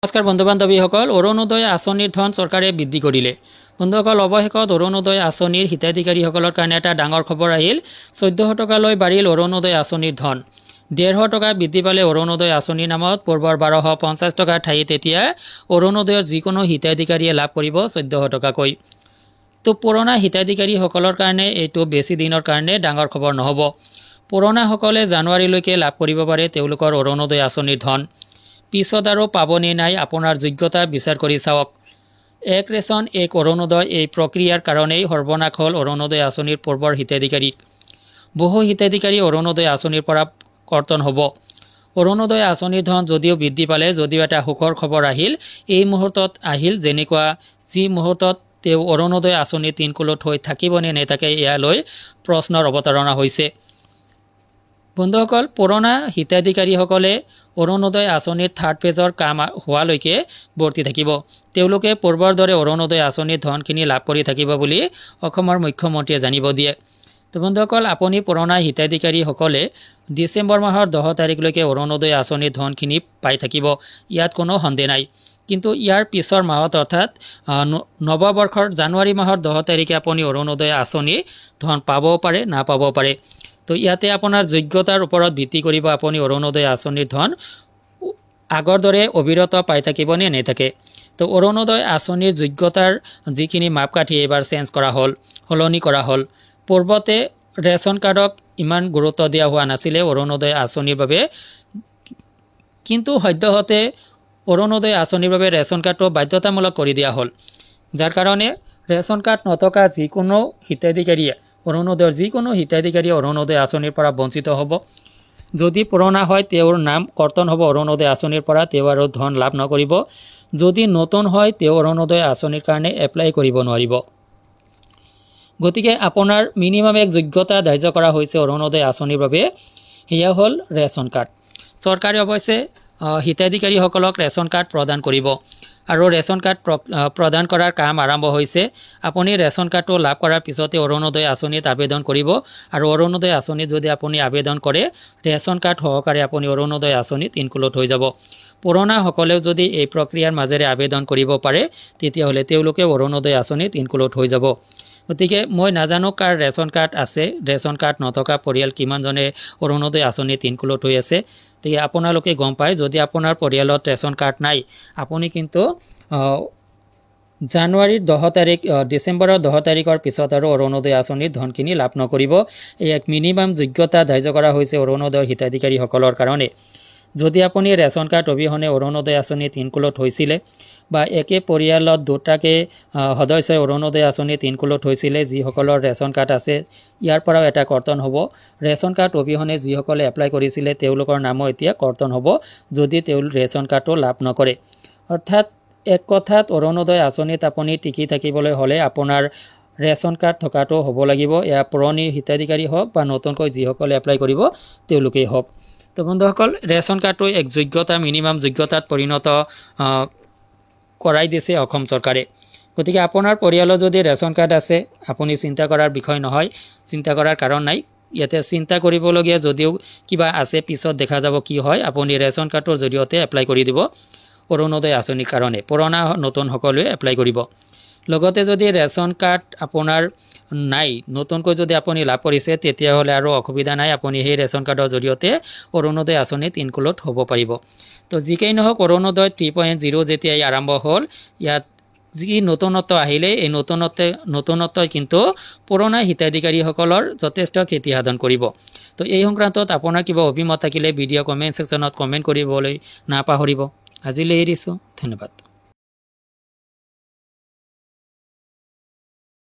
নমস্কাৰ বন্ধু বান্ধৱীসকল, অৰুণোদয় আঁচনিৰ ধন চৰকাৰে বৃদ্ধি কৰিলে। বন্ধুসকল, অৱশেষত অৰুণোদয় আঁচনিৰ হিতাধিকাৰীসকলৰ কাৰণে এটা ডাঙৰ খবৰ আহিল। 1400 টকালৈ বাঢ়িল অৰুণোদয় আঁচনিৰ ধন। 150 টকা বৃদ্ধি পালে অৰুণোদয় আঁচনিৰ নামত। পূৰ্বৰ 1250 টকাৰ ঠাইত এতিয়া অৰুণোদয়ৰ যিকোনো হিতাধিকাৰীয়ে লাভ কৰিব 1400 টকাকৈ। তো পুৰণা হিতাধিকাৰীসকলৰ কাৰণে এইটো বেছি দিনৰ কাৰণে ডাঙৰ খবৰ নহ'ব। পুৰণাসকলে জানুৱাৰীলৈকে লাভ কৰিব পাৰে তেওঁলোকৰ অৰুণোদয় আঁচনিৰ ধন। পিছত আৰু পাবনে নাই আপোনাৰ যোগ্যতা বিচাৰ কৰি চাওক। এক ৰেচন এক অৰুণোদয় এই প্ৰক্ৰিয়াৰ কাৰণেই সৰ্বনাশ হ'ল অৰুণোদয় আঁচনিৰ পূৰ্বৰ হিতাধিকাৰী। বহু হিতাধিকাৰী অৰুণোদয় আঁচনিৰ পৰা কৰ্তন হ'ব। অৰুণোদয় আঁচনিৰ ধন যদিও বৃদ্ধি পালে, যদিও এটা সুখৰ খবৰ আহিল, এই মুহূৰ্তত আহিল যেনেকুৱা যি মুহূৰ্তত তেওঁ অৰুণোদয় আঁচনি তিনকুলত হৈ থাকিবনে নেথাকে ইয়ালৈ প্ৰশ্নৰ অৱতাৰণা হৈছে। বন্ধুসকল, পুৰণা হিতাধিকাৰীসকলে অৰুণোদয় আঁচনিৰ 3rd পেজৰ কাম হোৱালৈকে বৰ্তি থাকিব। তেওঁলোকে পূৰ্বৰ দৰে অৰুণোদয় আঁচনিৰ ধনখিনি লাভ কৰি থাকিব বুলি অসমৰ মুখ্যমন্ত্ৰীয়ে জানিব দিয়ে। তো বন্ধুসকল, আপুনি পুৰণা হিতাধিকাৰীসকলে ডিচেম্বৰ মাহৰ 10 তাৰিখলৈকে অৰুণোদয় আঁচনিৰ ধনখিনি পাই থাকিব, ইয়াত কোনো সন্দেহ নাই। কিন্তু ইয়াৰ পিছৰ মাহত অৰ্থাৎ নৱবৰ্ষৰ জানুৱাৰী মাহৰ 10 তাৰিখে আপুনি অৰুণোদয় আঁচনি ধন পাবও পাৰে, নাপাবও পাৰে। তো ইয়াতে আপোনাৰ যোগ্যতাৰ ওপৰত ভিত্তি কৰিব আপুনি অৰুণোদয় আঁচনিৰ ধন আগৰ দৰে অবিৰত পাই থাকিবনে নেথাকে। তো অৰুণোদয় আঁচনিৰ যোগ্যতাৰ যিখিনি মাপকাঠি এইবাৰ চেঞ্জ কৰা হ'ল, সলনি কৰা হ'ল। পূৰ্বতে ৰেচন কাৰ্ডক ইমান গুৰুত্ব দিয়া হোৱা নাছিলে অৰুণোদয় আঁচনিৰ বাবে, কিন্তু সদ্যহতে অৰুণোদয় আঁচনিৰ বাবে ৰেচন কাৰ্ডটো বাধ্যতামূলক কৰি দিয়া হ'ল, যাৰ কাৰণে ৰেচন কাৰ্ড নথকা যিকোনো হিতাধিকাৰীয়ে অৰুণোদয়ৰ যিকোনো হিতাধিকাৰীয়ে অৰুণোদয় আঁচনিৰ পৰা বঞ্চিত হ'ব। যদি পুৰণা হয় তেওঁৰ নাম কৰ্তন হ'ব অৰুণোদয় আঁচনিৰ পৰা, তেওঁ আৰু ধন লাভ নকৰিব। যদি নতুন হয় তেওঁ অৰুণোদয় আঁচনিৰ কাৰণে এপ্লাই কৰিব নোৱাৰিব। গতিকে আপোনাৰ মিনিমাম এক যোগ্যতা ধাৰ্য কৰা হৈছে অৰুণোদয় আঁচনিৰ বাবে, সেয়া হ'ল ৰেচন কাৰ্ড। চৰকাৰে অৱশ্যে হিতাধিকাৰীসকলক ৰেচন কাৰ্ড প্ৰদান কৰিব আৰু ৰেচন কাৰ্ড প্ৰদান কৰাৰ কাম আৰম্ভ হৈছে। আপুনি ৰেচন কাৰ্ডটো লাভ কৰাৰ পিছতে অৰুণোদয় আঁচনিত আবেদন কৰিব আৰু অৰুণোদয় আঁচনিত যদি আপুনি আবেদন কৰে, ৰেচন কাৰ্ড সহকাৰে আপুনি অৰুণোদয় আঁচনিত ইনক্লুড হৈ যাব। পুৰণাসকলেও যদি এই প্ৰক্ৰিয়াৰ মাজেৰে আবেদন কৰিব পাৰে, তেতিয়াহ'লে তেওঁলোকে অৰুণোদয় আঁচনিত ইনক্লুড হৈ যাব। গতিকে মই নাজানো কাৰ ৰেচন কাৰ্ড আছে, ৰেচন কাৰ্ড নথকা পৰিয়াল কিমানজনে অৰুণোদয় আঁচনিত ইনক্লুড হৈ আছে। গতিকে আপোনালোকে গম পায়, যদি আপোনাৰ পৰিয়ালত ৰেচন কাৰ্ড নাই, আপুনি কিন্তু জানুৱাৰীৰ 10 তাৰিখ ডিচেম্বৰৰ 10 তাৰিখৰ পিছত আৰু অৰুণোদয় আঁচনিৰ ধনখিনি লাভ নকৰিব। এই এক মিনিমাম যোগ্যতা ধাৰ্য কৰা হৈছে অৰুণোদয় হিতাধিকাৰীসকলৰ কাৰণে। যদি আপুনি ৰেচন কাৰ্ড অবিহনে অৰুণোদয় আঁচনিত ইনক্লুড হৈছিলে বা একে পৰিয়ালত দুটাকে সদস্যই অৰুণোদয় আঁচনিত ইনক্লুড হৈছিলে, যিসকলৰ ৰেচন কাৰ্ড আছে ইয়াৰ পৰাও এটা কৰ্তন হ'ব। ৰেচন কাৰ্ড অবিহনে যিসকলে এপ্লাই কৰিছিলে তেওঁলোকৰ নামো এতিয়া কৰ্তন হ'ব যদি তেওঁ ৰেচন কাৰ্ডটো লাভ নকৰে। অৰ্থাৎ এক কথাত অৰুণোদয় আঁচনিত আপুনি টিকি থাকিবলৈ হ'লে আপোনাৰ ৰেচন কাৰ্ড থকাটো হ'ব লাগিব। এয়া পুৰণি হিতাধিকাৰী হওক বা নতুনকৈ যিসকলে এপ্লাই কৰিব তেওঁলোকেই হওক। তো বন্ধুসকল, ৰেচন কাৰ্ডটো এক যোগ্যতা, মিনিমাম যোগ্যতাত পৰিণত কৰাই দিছে অসম চৰকাৰে। গতিকে আপোনাৰ পৰিয়ালৰ যদি ৰেচন কাৰ্ড আছে, আপুনি চিন্তা কৰাৰ বিষয় নহয়, চিন্তা কৰাৰ কাৰণ নাই। ইয়াতে চিন্তা কৰিবলগীয়া যদিও কিবা আছে, পিছত দেখা যাব কি হয়। আপুনি ৰেচন কাৰ্ডৰ জৰিয়তে এপ্লাই কৰি দিব অৰুণোদয় আঁচনিৰ কাৰণে। পুৰণা নতুন সকলোৱে এপ্লাই কৰিব। লগতে যদি ৰেচন কাৰ্ড আপোনাৰ নাই, নতুনকৈ যদি আপুনি লাভ কৰিছে, তেতিয়াহ'লে আৰু অসুবিধা নাই, আপুনি সেই ৰেচন কাৰ্ডৰ জৰিয়তে অৰুণোদয় আঁচনিত ইনক্লুড হ'ব পাৰিব। তো যিকেই নহওক, অৰুণোদয় 3.0 যেতিয়া আৰম্ভ হ'ল, ইয়াত যি নতুনত্ব আহিলে, এই নতুনত্বই কিন্তু পুৰণা হিতাধিকাৰীসকলৰ যথেষ্ট ক্ষতি সাধন কৰিব। তো এই সংক্ৰান্তত আপোনাৰ কিবা অভিমত থাকিলে ভিডিঅ' কমেণ্ট ছেকশ্যনত কমেণ্ট কৰিবলৈ নাপাহৰিব। আজিলৈ এৰিছোঁ, ধন্যবাদ।